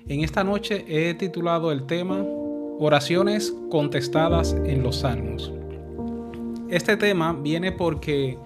En esta noche he titulado el tema Oraciones contestadas en los Salmos. Este tema viene porque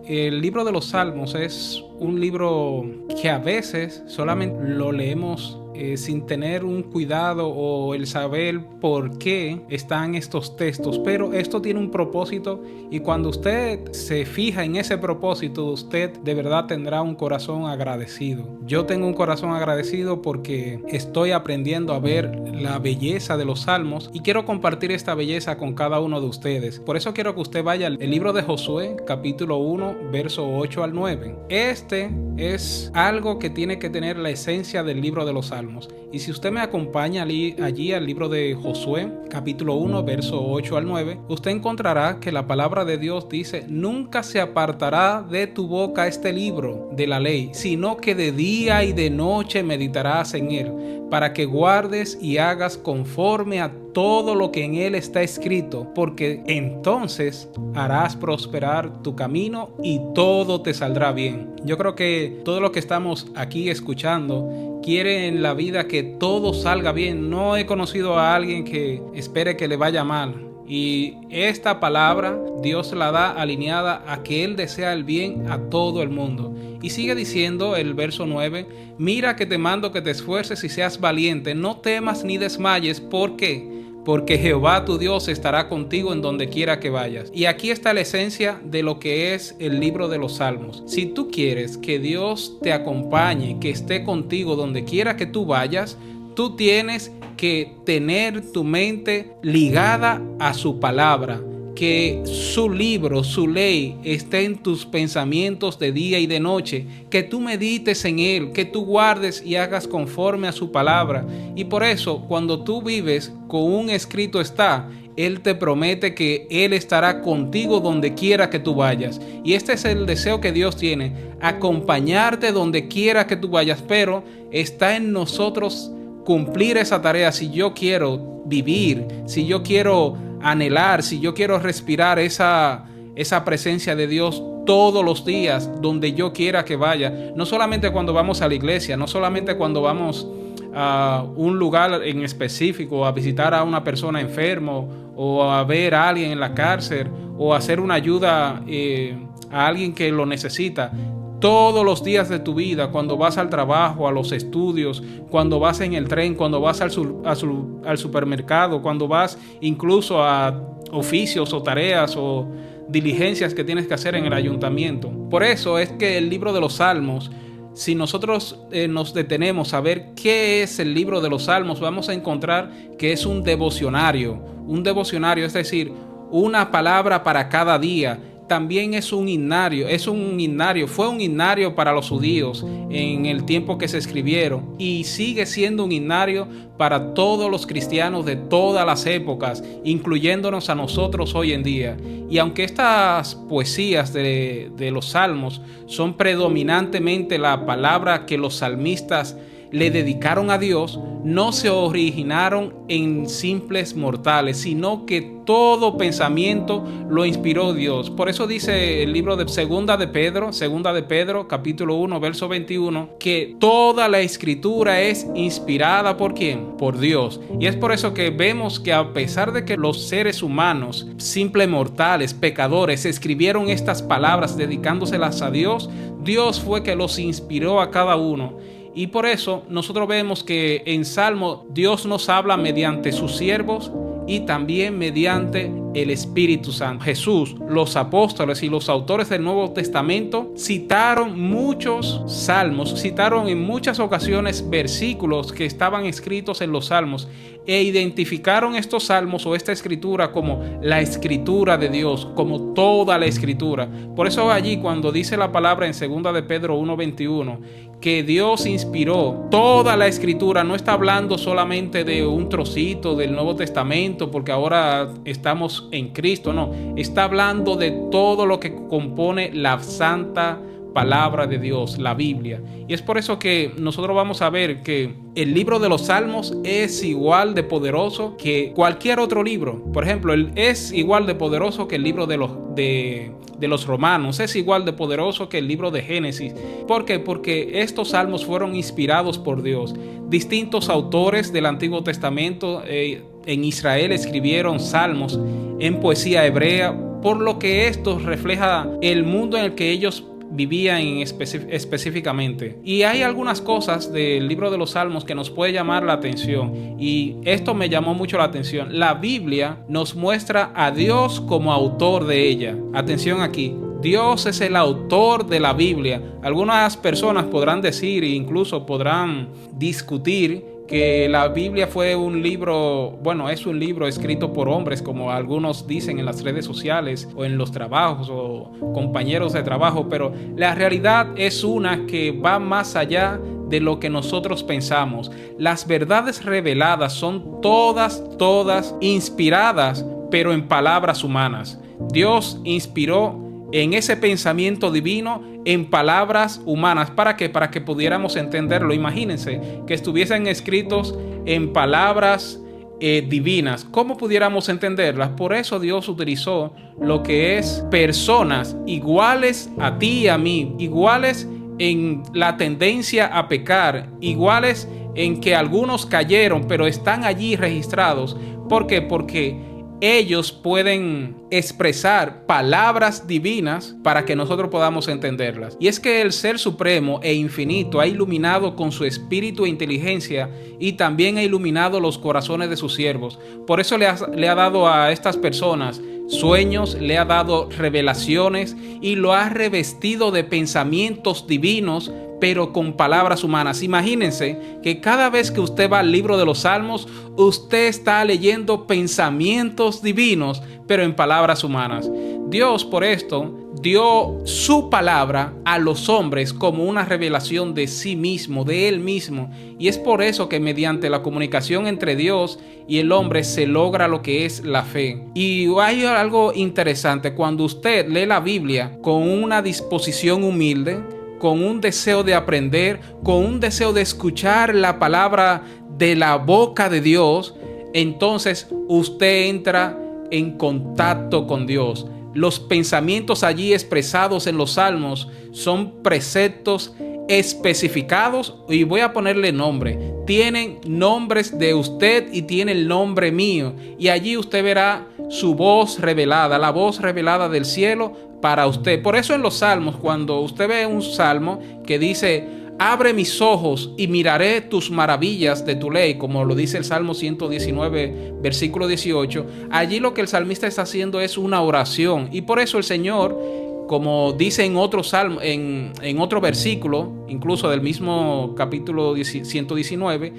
el libro de los Salmos es un libro que a veces solamente lo leemos sin tener un cuidado o el saber por qué están estos textos, pero esto tiene un propósito y cuando usted se fija en ese propósito, usted de verdad tendrá un corazón agradecido. Yo tengo un corazón agradecido porque estoy aprendiendo a ver la belleza de los Salmos y quiero compartir esta belleza con cada uno de ustedes. Por eso quiero que usted vaya al libro de Josué, capítulo 1, verso 8 al 9. Este es algo que tiene que tener la esencia del libro de los Salmos. Y si usted me acompaña allí al libro de Josué, capítulo 1, verso 8 al 9, usted encontrará que la palabra de Dios dice: nunca se apartará de tu boca este libro de la ley, sino que de día y de noche meditarás en él, para que guardes y hagas conforme a todo lo que en él está escrito, porque entonces harás prosperar tu camino y todo te saldrá bien. Yo creo que todos los que estamos aquí escuchando quieren en la vida que todo salga bien. No he conocido a alguien que espere que le vaya mal. Y esta palabra Dios la da alineada a que Él desea el bien a todo el mundo. Y sigue diciendo el verso 9: mira que te mando que te esfuerces y seas valiente, no temas ni desmayes. ¿Por qué? Porque Jehová tu Dios estará contigo en donde quiera que vayas. Y aquí está la esencia de lo que es el libro de los Salmos. Si tú quieres que Dios te acompañe, que esté contigo donde quiera que tú vayas, tú tienes que tener tu mente ligada a su palabra, que su libro, su ley esté en tus pensamientos de día y de noche, que tú medites en él, que tú guardes y hagas conforme a su palabra. Y por eso, cuando tú vives con un escrito está, Él te promete que Él estará contigo donde quiera que tú vayas. Y este es el deseo que Dios tiene, acompañarte donde quiera que tú vayas, pero está en nosotros cumplir esa tarea. Si yo quiero vivir, si yo quiero anhelar, si yo quiero respirar esa presencia de Dios todos los días, donde yo quiera que vaya, no solamente cuando vamos a la iglesia, no solamente cuando vamos a un lugar en específico, a visitar a una persona enfermo o a ver a alguien en la cárcel o a hacer una ayuda a alguien que lo necesita. Todos los días de tu vida, cuando vas al trabajo, a los estudios, cuando vas en el tren, cuando vas al supermercado, cuando vas incluso a oficios o tareas o diligencias que tienes que hacer en el ayuntamiento. Por eso es que el libro de los Salmos, si nosotros nos detenemos a ver qué es el libro de los Salmos, vamos a encontrar que es un devocionario, es decir, una palabra para cada día. También es un himnario, fue un himnario para los judíos en el tiempo que se escribieron y sigue siendo un himnario para todos los cristianos de todas las épocas, incluyéndonos a nosotros hoy en día. Y aunque estas poesías de los salmos son predominantemente la palabra que los salmistas le dedicaron a Dios, no se originaron en simples mortales, sino que todo pensamiento lo inspiró Dios. Por eso dice el libro de Segunda de Pedro, capítulo 1, verso 21, que toda la escritura es inspirada ¿por quién? Por Dios. Y es por eso que vemos que a pesar de que los seres humanos, simples mortales, pecadores, escribieron estas palabras dedicándoselas a Dios, Dios fue que los inspiró a cada uno. Y por eso nosotros vemos que en Salmo Dios nos habla mediante sus siervos y también mediante el Espíritu Santo. Jesús, los apóstoles y los autores del Nuevo Testamento citaron muchos salmos, citaron en muchas ocasiones versículos que estaban escritos en los salmos e identificaron estos salmos o esta escritura como la escritura de Dios, como toda la escritura. Por eso allí cuando dice la palabra en 2 de Pedro 1:21 que Dios inspiró toda la escritura, no está hablando solamente de un trocito del Nuevo Testamento porque ahora estamos en Cristo, no, está hablando de todo lo que compone la santa palabra de Dios, la Biblia. Y es por eso que nosotros vamos a ver que el libro de los Salmos es igual de poderoso que cualquier otro libro. Por ejemplo, es igual de poderoso que el libro de los Romanos, es igual de poderoso que el libro de Génesis. ¿Por qué? Porque estos salmos fueron inspirados por Dios. Distintos autores del Antiguo Testamento en Israel escribieron salmos en poesía hebrea, por lo que esto refleja el mundo en el que ellos vivían específicamente. Y hay algunas cosas del libro de los Salmos que nos puede llamar la atención, y esto me llamó mucho la atención. La Biblia nos muestra a Dios como autor de ella. Atención aquí, Dios es el autor de la Biblia. Algunas personas podrán decir e incluso podrán discutir que la Biblia fue un libro, es un libro escrito por hombres, como algunos dicen en las redes sociales o en los trabajos o compañeros de trabajo, pero la realidad es una que va más allá de lo que nosotros pensamos. Las verdades reveladas son todas inspiradas, pero en palabras humanas. Dios inspiró en ese pensamiento divino en palabras humanas. ¿Para qué? Para que pudiéramos entenderlo. Imagínense que estuviesen escritos en palabras divinas. ¿Cómo pudiéramos entenderlas? Por eso Dios utilizó lo que es personas iguales a ti y a mí, iguales en la tendencia a pecar, iguales en que algunos cayeron, pero están allí registrados. ¿Por qué? Porque ellos pueden expresar palabras divinas para que nosotros podamos entenderlas. Y es que el Ser Supremo e Infinito ha iluminado con su espíritu e inteligencia, y también ha iluminado los corazones de sus siervos. Por eso le ha dado a estas personas sueños, le ha dado revelaciones y lo ha revestido de pensamientos divinos, pero con palabras humanas. Imagínense que cada vez que usted va al libro de los Salmos, usted está leyendo pensamientos divinos, pero en palabras humanas. Dios, por esto, dio su palabra a los hombres como una revelación de sí mismo, de Él mismo. Y es por eso que mediante la comunicación entre Dios y el hombre se logra lo que es la fe. Y hay algo interesante: cuando usted lee la Biblia con una disposición humilde, con un deseo de aprender, con un deseo de escuchar la palabra de la boca de Dios, entonces usted entra en contacto con Dios. Los pensamientos allí expresados en los salmos son preceptos especificados, y voy a ponerle nombre. Tienen nombres de usted y tiene el nombre mío, y allí usted verá su voz revelada, la voz revelada del cielo para usted. Por eso en los salmos, cuando usted ve un salmo que dice: abre mis ojos y miraré tus maravillas de tu ley, como lo dice el Salmo 119, versículo 18, allí lo que el salmista está haciendo es una oración. Y por eso el Señor, como dice en otro salmo, en otro versículo, incluso del mismo capítulo 119,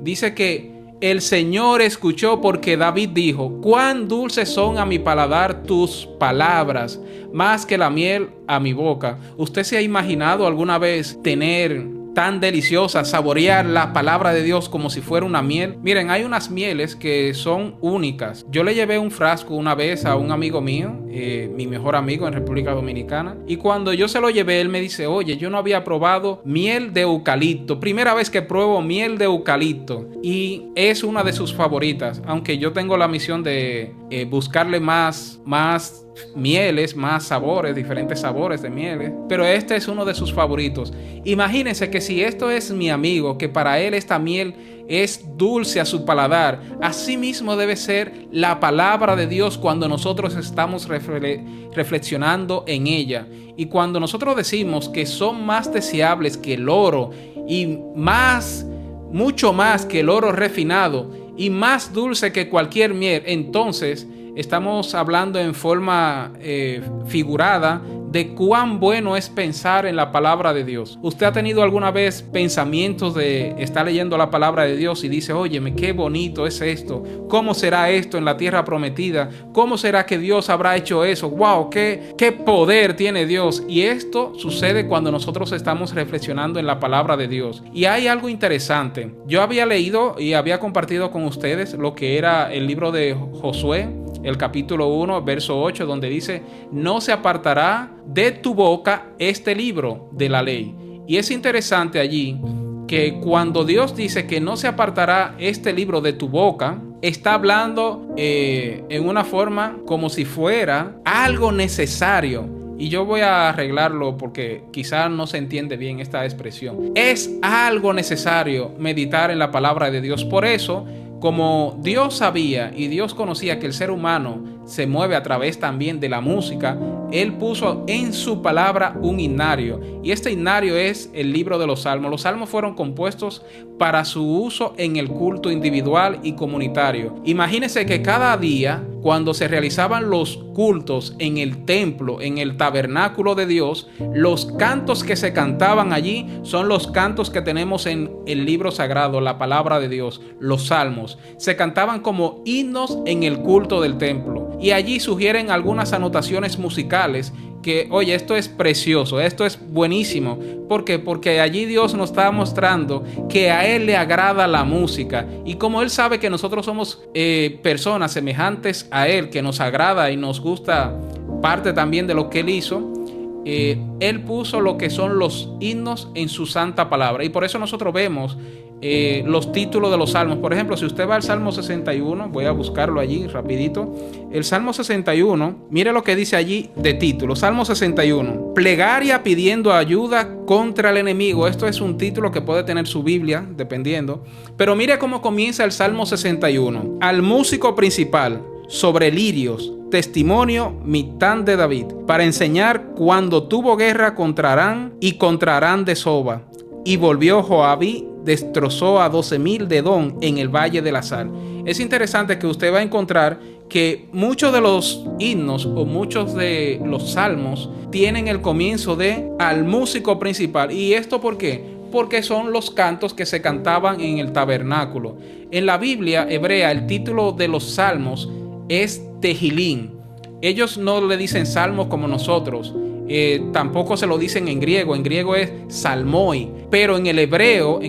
dice que el Señor escuchó, porque David dijo: cuán dulces son a mi paladar tus palabras, más que la miel a mi boca. ¿Usted se ha imaginado alguna vez tener tan deliciosa, saborear la palabra de Dios como si fuera una miel? Miren, hay unas mieles que son únicas. Yo le llevé un frasco una vez a un amigo mío, mi mejor amigo en República Dominicana, y cuando yo se lo llevé, él me dice: oye, yo no había probado miel de eucalipto, primera vez que pruebo miel de eucalipto, y es una de sus favoritas, aunque yo tengo la misión de buscarle más mieles, más sabores, diferentes sabores de mieles, pero este es uno de sus favoritos. Imagínense que si esto es mi amigo, que para él esta miel es dulce a su paladar, así mismo debe ser la palabra de Dios cuando nosotros estamos reflexionando en ella. Y cuando nosotros decimos que son más deseables que el oro, y mucho más que el oro refinado, y más dulce que cualquier miel, entonces estamos hablando en forma figurada de cuán bueno es pensar en la palabra de Dios. ¿Usted ha tenido alguna vez pensamientos de estar leyendo la palabra de Dios y dice: óyeme, qué bonito es esto? ¿Cómo será esto en la tierra prometida? ¿Cómo será que Dios habrá hecho eso? ¡Wow! ¡Qué poder tiene Dios! Y esto sucede cuando nosotros estamos reflexionando en la palabra de Dios. Y hay algo interesante. Yo había leído y había compartido con ustedes lo que era el libro de Josué, el capítulo 1, verso 8, donde dice: no se apartará de tu boca este libro de la ley. Y es interesante allí que cuando Dios dice que no se apartará este libro de tu boca, está hablando en una forma como si fuera algo necesario. Y yo voy a arreglarlo porque quizás no se entiende bien esta expresión. Es algo necesario meditar en la palabra de Dios. Por eso, como Dios sabía y Dios conocía que el ser humano se mueve a través también de la música, Él puso en su palabra un himnario. Y este himnario es el libro de los Salmos. Los Salmos fueron compuestos para su uso en el culto individual y comunitario. Imagínense que cada día, cuando se realizaban los cultos en el templo, en el tabernáculo de Dios, los cantos que se cantaban allí son los cantos que tenemos en el libro sagrado, la palabra de Dios, los salmos. Se cantaban como himnos en el culto del templo. Y allí sugieren algunas anotaciones musicales que, oye, esto es precioso, esto es buenísimo. ¿Por qué? Porque allí Dios nos está mostrando que a Él le agrada la música. Y como Él sabe que nosotros somos personas semejantes a Él, que nos agrada y nos gusta parte también de lo que Él hizo, Él puso lo que son los himnos en su santa palabra. Y por eso nosotros vemos los títulos de los salmos. Por ejemplo, si usted va al Salmo 61, voy a buscarlo allí rapidito. El Salmo 61, mire lo que dice allí de título. Salmo 61, plegaria pidiendo ayuda contra el enemigo. Esto es un título que puede tener su Biblia, dependiendo. Pero mire cómo comienza el Salmo 61. Al músico principal, sobre lirios, testimonio Mitán de David, para enseñar cuando tuvo guerra contra Arán y contra Arán de Soba. Y volvió Joabí, destrozó a 12,000 de Edom en el Valle de la Sal. Es interesante que usted va a encontrar que muchos de los himnos o muchos de los salmos tienen el comienzo de al músico principal. ¿Y esto por qué? Porque son los cantos que se cantaban en el tabernáculo. En la Biblia hebrea el título de los salmos es Tehilín. Ellos no le dicen salmos como nosotros. Tampoco se lo dicen en griego es salmoi, pero en el hebreo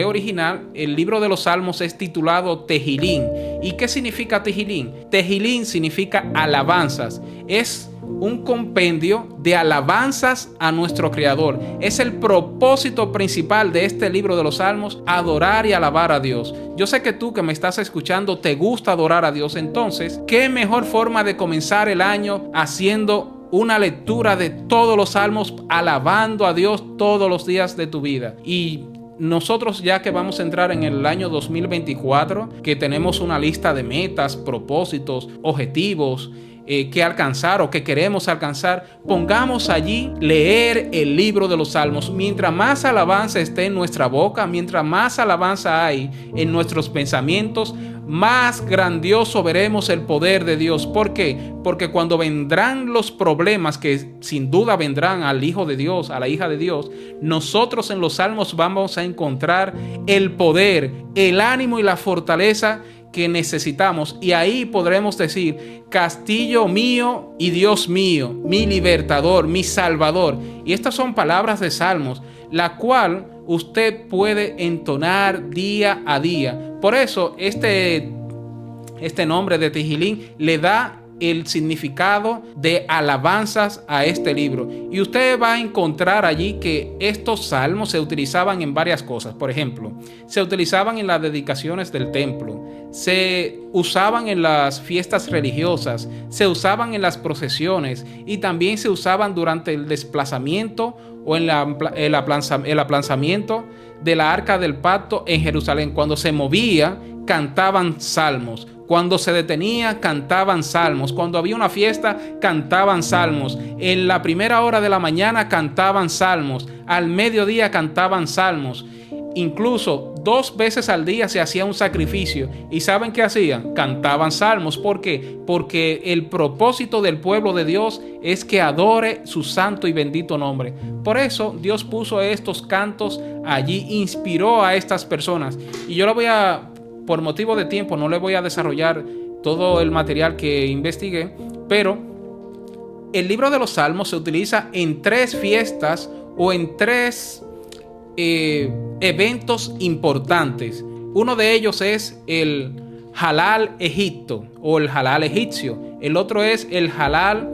original, el libro de los salmos es titulado Tehilín. ¿Y qué significa Tehilín? Tehilín significa alabanzas, es un compendio de alabanzas a nuestro Creador. Es el propósito principal de este libro de los salmos, adorar y alabar a Dios. Yo sé que tú que me estás escuchando te gusta adorar a Dios, entonces, ¿qué mejor forma de comenzar el año haciendo una lectura de todos los salmos, alabando a Dios todos los días de tu vida? Y nosotros, ya que vamos a entrar en el año 2024, que tenemos una lista de metas, propósitos, objetivos que alcanzar o que queremos alcanzar, pongamos allí leer el libro de los salmos. Mientras más alabanza esté en nuestra boca, mientras más alabanza hay en nuestros pensamientos, más grandioso veremos el poder de Dios. ¿Por qué? Porque cuando vendrán los problemas, que sin duda vendrán al Hijo de Dios, a la hija de Dios, nosotros en los salmos vamos a encontrar el poder, el ánimo y la fortaleza que necesitamos, y ahí podremos decir: castillo mío y Dios mío, mi libertador, mi salvador. Y estas son palabras de salmos, la cual usted puede entonar día a día. Por eso este nombre de Tehilín le da el significado de alabanzas a este libro. Y usted va a encontrar allí que estos salmos se utilizaban en varias cosas. Por ejemplo, se utilizaban en las dedicaciones del templo, se usaban en las fiestas religiosas, se usaban en las procesiones y también se usaban durante el desplazamiento o en el aplazamiento de la Arca del Pacto en Jerusalén. Cuando se movía, cantaban salmos. Cuando se detenía, cantaban salmos. Cuando había una fiesta, cantaban salmos. En la primera hora de la mañana, cantaban salmos. Al mediodía, cantaban salmos. Incluso 2 veces al día se hacía un sacrificio. ¿Y saben qué hacían? Cantaban salmos. ¿Por qué? Porque el propósito del pueblo de Dios es que adore su santo y bendito nombre. Por eso Dios puso estos cantos allí, inspiró a estas personas. Y yo lo voy a... Por motivo de tiempo no le voy a desarrollar todo el material que investigué, pero el libro de los Salmos se utiliza en 3 fiestas o en 3 eventos importantes. Uno de ellos es el halal Egipto o el halal egipcio. El otro es el halal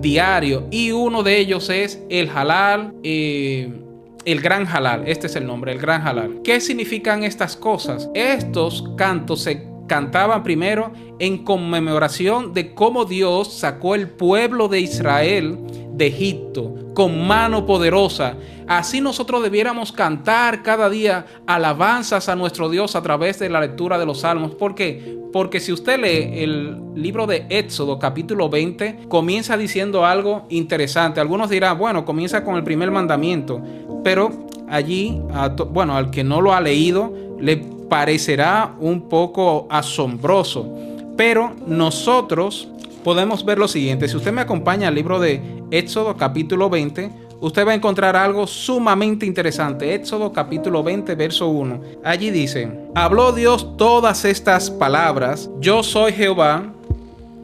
diario y uno de ellos es el halal, el gran halal. Este es el nombre, el gran halal. ¿Qué significan estas cosas? Estos cantos se cantaban primero en conmemoración de cómo Dios sacó el pueblo de Israel de Egipto con mano poderosa. Así nosotros debiéramos cantar cada día alabanzas a nuestro Dios a través de la lectura de los salmos. ¿Por qué? Porque si usted lee el libro de Éxodo capítulo 20, comienza diciendo algo interesante. Algunos dirán, bueno, comienza con el primer mandamiento, pero allí, al que no lo ha leído, le parecerá un poco asombroso. Pero nosotros podemos ver lo siguiente. Si usted me acompaña al libro de Éxodo capítulo 20, usted va a encontrar algo sumamente interesante. Éxodo capítulo 20, verso 1. Allí dice: habló Dios todas estas palabras: yo soy Jehová,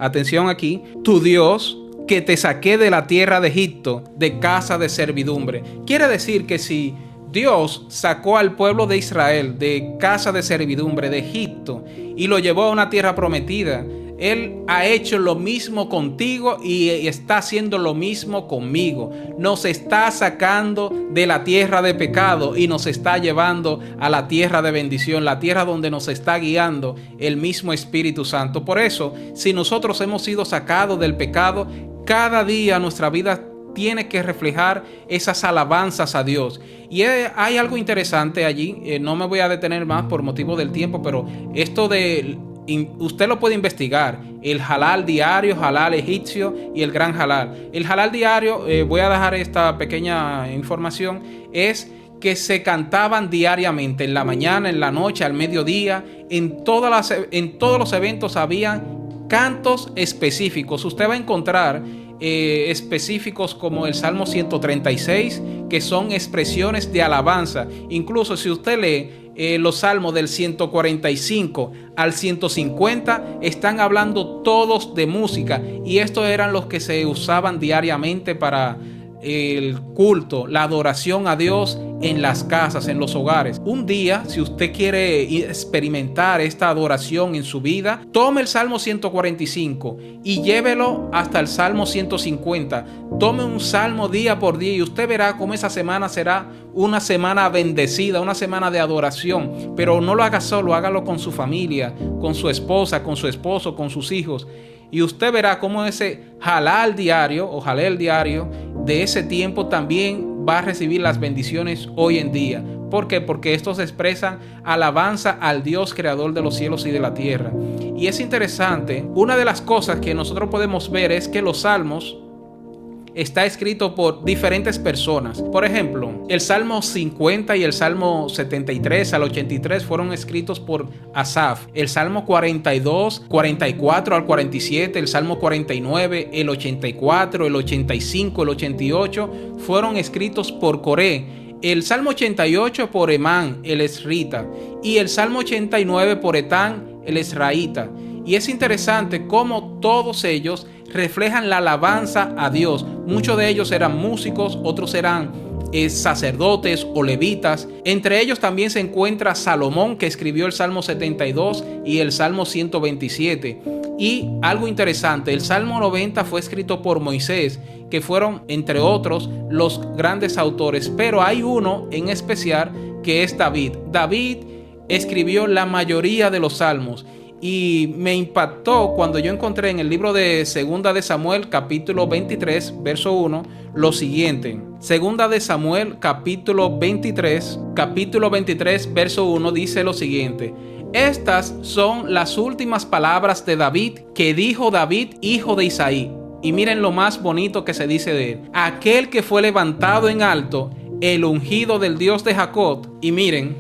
atención aquí, tu Dios, que te saqué de la tierra de Egipto, de casa de servidumbre. Quiere decir que si Dios sacó al pueblo de Israel de casa de servidumbre de Egipto y lo llevó a una tierra prometida, Él ha hecho lo mismo contigo y está haciendo lo mismo conmigo. Nos está sacando de la tierra de pecado y nos está llevando a la tierra de bendición, la tierra donde nos está guiando el mismo Espíritu Santo. Por eso, si nosotros hemos sido sacados del pecado, cada día nuestra vida tiene que reflejar esas alabanzas a Dios. Y hay algo interesante allí, no me voy a detener más por motivo del tiempo, pero esto de... usted lo puede investigar, el halal diario, halal egipcio y el gran halal. El halal diario, voy a dejar esta pequeña información, es que se cantaban diariamente, en la mañana, en la noche, al mediodía, en todos los eventos habían cantos específicos. Usted va a encontrar específicos como el Salmo 136, que son expresiones de alabanza. Incluso si usted lee los salmos del 145 al 150, están hablando todos de música, y estos eran los que se usaban diariamente para el culto, la adoración a Dios en las casas, en los hogares. Un día, si usted quiere experimentar esta adoración en su vida, tome el Salmo 145 y llévelo hasta el Salmo 150. Tome un salmo día por día y usted verá cómo esa semana será una semana bendecida, una semana de adoración. Pero no lo haga solo, hágalo con su familia, con su esposa, con su esposo, con sus hijos. Y usted verá cómo ese halal diario o halel diario de ese tiempo también va a recibir las bendiciones hoy en día. ¿Por qué? Porque estos expresan alabanza al Dios creador de los cielos y de la tierra. Y es interesante, una de las cosas que nosotros podemos ver es que los salmos está escrito por diferentes personas. Por ejemplo, el Salmo 50 y el Salmo 73 al 83 fueron escritos por Asaf. El Salmo 42, 44 al 47, el Salmo 49, el 84, el 85, el 88 fueron escritos por Coré. El Salmo 88 por Emán, el esrita, y el Salmo 89 por Etán, el esraíta. Y es interesante cómo todos ellos reflejan la alabanza a Dios. Muchos de ellos eran músicos, otros eran sacerdotes o levitas. Entre ellos también se encuentra Salomón, que escribió el Salmo 72 y el Salmo 127. Y algo interesante, el Salmo 90 fue escrito por Moisés, que fueron, entre otros, los grandes autores. Pero hay uno en especial que es David. David escribió la mayoría de los salmos. Y me impactó cuando yo encontré en el libro de Segunda de Samuel, capítulo 23, verso 1, lo siguiente. Segunda de Samuel, capítulo 23, verso 1, dice lo siguiente. Estas son las últimas palabras de David que dijo David, hijo de Isaí. Y miren lo más bonito que se dice de él. Aquel que fue levantado en alto, el ungido del Dios de Jacob. Y miren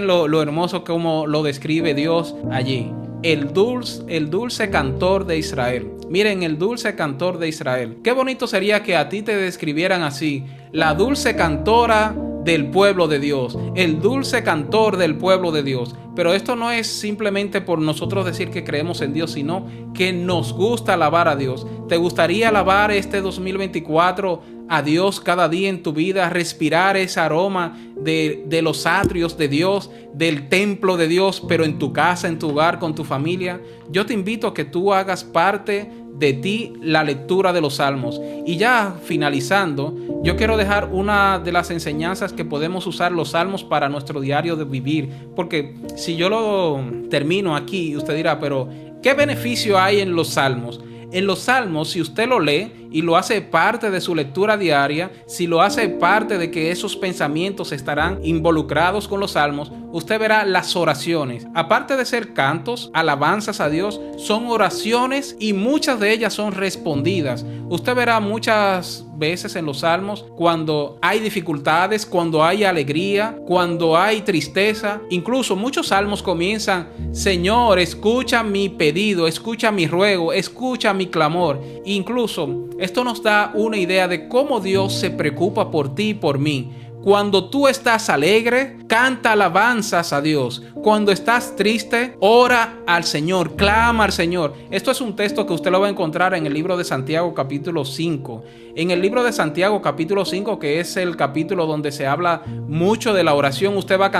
lo hermoso como lo describe Dios allí. El dulce cantor de Israel. Miren, el dulce cantor de Israel. Qué bonito sería que a ti te describieran así: la dulce cantora del pueblo de Dios, el dulce cantor del pueblo de Dios. Pero esto no es simplemente por nosotros decir que creemos en Dios, sino que nos gusta alabar a Dios. ¿Te gustaría alabar este 2024 a Dios cada día en tu vida, respirar ese aroma de los atrios de Dios, del templo de Dios, pero en tu casa, en tu hogar, con tu familia, yo te invito a que tú hagas parte de ti la lectura de los salmos. Y ya finalizando, yo quiero dejar una de las enseñanzas que podemos usar los salmos para nuestro diario de vivir, porque si yo lo termino aquí, usted dirá, pero ¿qué beneficio hay en los salmos? En los salmos, si usted lo lee y lo hace parte de su lectura diaria, si lo hace parte de que esos pensamientos estarán involucrados con los salmos, usted verá las oraciones. Aparte de ser cantos, alabanzas a Dios, son oraciones y muchas de ellas son respondidas. Usted verá muchas veces en los salmos cuando hay dificultades, cuando hay alegría, cuando hay tristeza. Incluso muchos salmos comienzan: Señor, escucha mi pedido, escucha mi ruego, escucha mi clamor. Incluso esto nos da una idea de cómo Dios se preocupa por ti y por mí. Cuando tú estás alegre, canta alabanzas a Dios. Cuando estás triste, ora al Señor, clama al Señor. Esto es un texto que usted lo va a encontrar en el libro de Santiago capítulo 5. En el libro de Santiago capítulo 5, que es el capítulo donde se habla mucho de la oración, usted va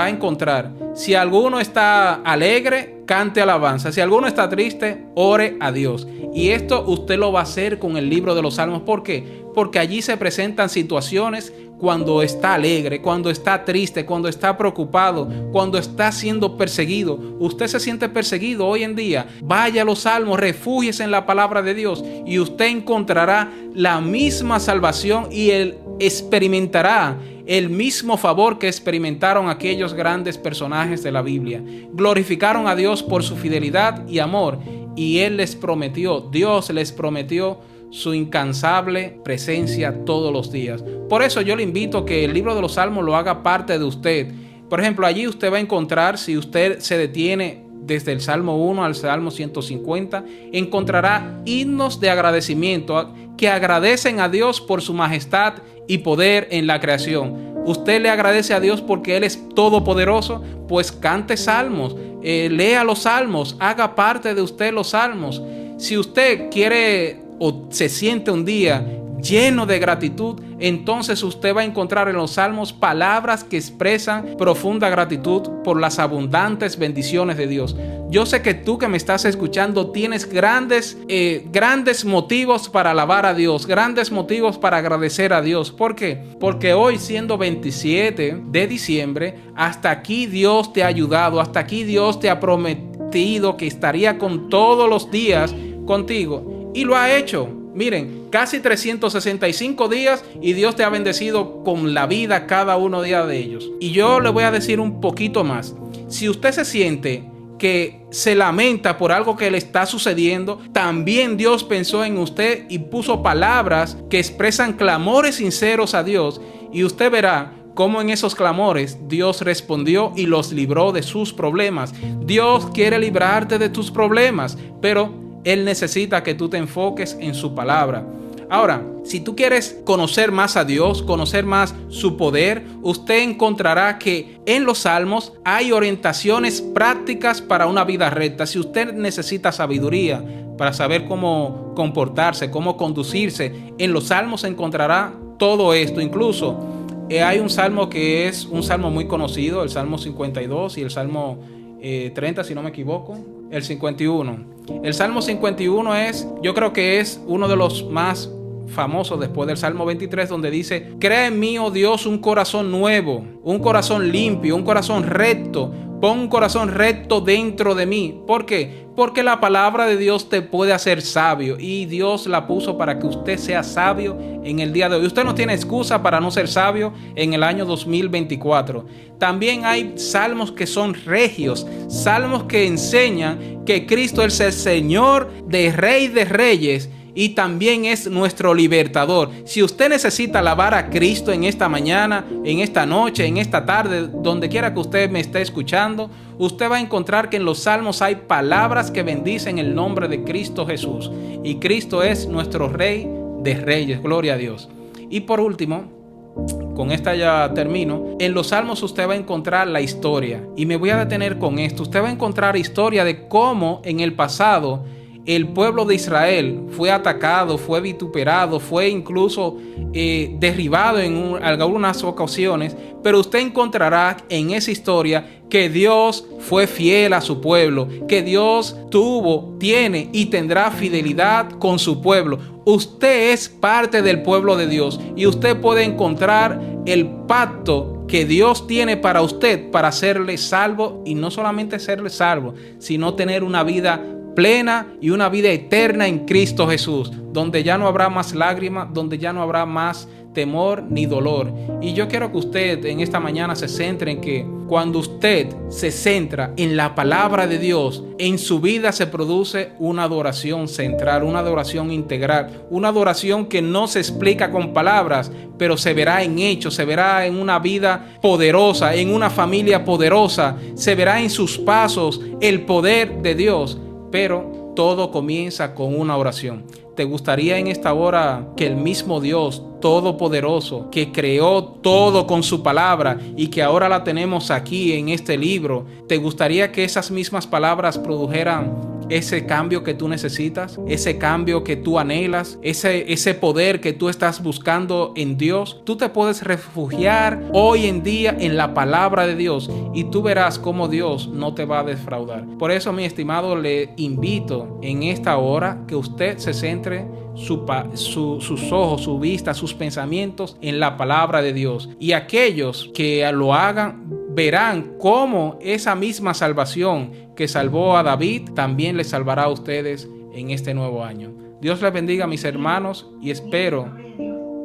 a encontrar: si alguno está alegre, cante alabanza. Si alguno está triste, ore a Dios. Y esto usted lo va a hacer con el libro de los Salmos. ¿Por qué? Porque allí se presentan situaciones cuando está alegre, cuando está triste, cuando está preocupado, cuando está siendo perseguido. Usted se siente perseguido hoy en día, vaya a los salmos, refúgiese en la palabra de Dios y usted encontrará la misma salvación y él experimentará el mismo favor que experimentaron aquellos grandes personajes de la Biblia. Glorificaron a Dios por su fidelidad y amor, y Dios les prometió su incansable presencia todos los días. Por eso yo le invito a que el libro de los Salmos lo haga parte de usted. Por ejemplo, allí usted va a encontrar, si usted se detiene desde el Salmo 1 al Salmo 150, encontrará himnos de agradecimiento que agradecen a Dios por su majestad y poder en la creación. Usted le agradece a Dios porque Él es todopoderoso, pues cante salmos, lea los salmos, haga parte de usted los salmos. Si usted quiere o se siente un día lleno de gratitud, entonces usted va a encontrar en los salmos palabras que expresan profunda gratitud por las abundantes bendiciones de Dios. Yo sé que tú que me estás escuchando tienes grandes motivos para alabar a Dios, grandes motivos para agradecer a Dios. ¿Por qué? Porque hoy, siendo 27 de diciembre, hasta aquí Dios te ha ayudado, hasta aquí Dios te ha prometido que estaría con todos los días contigo, y lo ha hecho. Miren, casi 365 días y Dios te ha bendecido con la vida cada uno de ellos. Y yo le voy a decir un poquito más. Si usted se siente que se lamenta por algo que le está sucediendo, también Dios pensó en usted y puso palabras que expresan clamores sinceros a Dios, y usted verá cómo en esos clamores Dios respondió y los libró de sus problemas. Dios quiere librarte de tus problemas, pero Él necesita que tú te enfoques en su palabra. Ahora, si tú quieres conocer más a Dios, conocer más su poder, usted encontrará que en los salmos hay orientaciones prácticas para una vida recta. Si usted necesita sabiduría para saber cómo comportarse, cómo conducirse, en los salmos encontrará todo esto. Incluso hay un salmo que es un salmo muy conocido, el Salmo 52 y el Salmo 30, si no me equivoco, el 51. El Salmo 51 yo creo que es uno de los más famosos después del Salmo 23, donde dice: crea en mí, oh Dios, un corazón nuevo, un corazón limpio, un corazón recto. Pon un corazón recto dentro de mí. ¿Por qué? Porque la palabra de Dios te puede hacer sabio, y Dios la puso para que usted sea sabio en el día de hoy. Usted no tiene excusa para no ser sabio en el año 2024. También hay salmos que son regios, salmos que enseñan que Cristo es el Señor de Rey de Reyes y también es nuestro libertador. Si usted necesita alabar a Cristo en esta mañana, en esta noche, en esta tarde, donde quiera que usted me esté escuchando, usted va a encontrar que en los salmos hay palabras que bendicen el nombre de Cristo Jesús. Y Cristo es nuestro Rey de Reyes. Gloria a Dios. Y por último, con esta ya termino. En los salmos usted va a encontrar la historia, y me voy a detener con esto. Usted va a encontrar historia de cómo en el pasado el pueblo de Israel fue atacado, fue vituperado, fue incluso derribado en algunas ocasiones, pero usted encontrará en esa historia que Dios fue fiel a su pueblo, que Dios tiene y tendrá fidelidad con su pueblo. Usted es parte del pueblo de Dios y usted puede encontrar el pacto que Dios tiene para usted para hacerle salvo, y no solamente serle salvo, sino tener una vida plena y una vida eterna en Cristo Jesús, donde ya no habrá más lágrimas, donde ya no habrá más temor ni dolor. Y yo quiero que usted en esta mañana se centre en que cuando usted se centra en la palabra de Dios, en su vida se produce una adoración central, una adoración integral, una adoración que no se explica con palabras, pero se verá en hechos, se verá en una vida poderosa, en una familia poderosa, se verá en sus pasos el poder de Dios. Pero todo comienza con una oración. ¿Te gustaría en esta hora que el mismo Dios Todopoderoso, que creó todo con su palabra y que ahora la tenemos aquí en este libro, te gustaría que esas mismas palabras produjeran ese cambio que tú necesitas, ese cambio que tú anhelas, ese poder que tú estás buscando en Dios? Tú te puedes refugiar hoy en día en la palabra de Dios y tú verás cómo Dios no te va a defraudar. Por eso, mi estimado, le invito en esta hora que usted se centre sus ojos, su vista, sus pensamientos en la palabra de Dios. Y aquellos que lo hagan verán cómo esa misma salvación que salvó a David también les salvará a ustedes en este nuevo año. Dios les bendiga, mis hermanos, y espero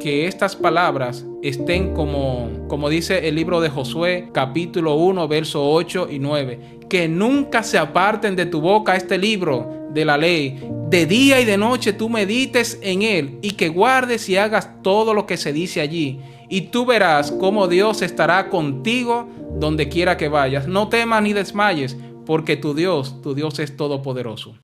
que estas palabras estén como dice el libro de Josué, capítulo 1, versos 8 y 9. Que nunca se aparten de tu boca este libro de la ley. De día y de noche tú medites en él y que guardes y hagas todo lo que se dice allí. Y tú verás cómo Dios estará contigo donde quiera que vayas. No temas ni desmayes, porque tu Dios es todopoderoso.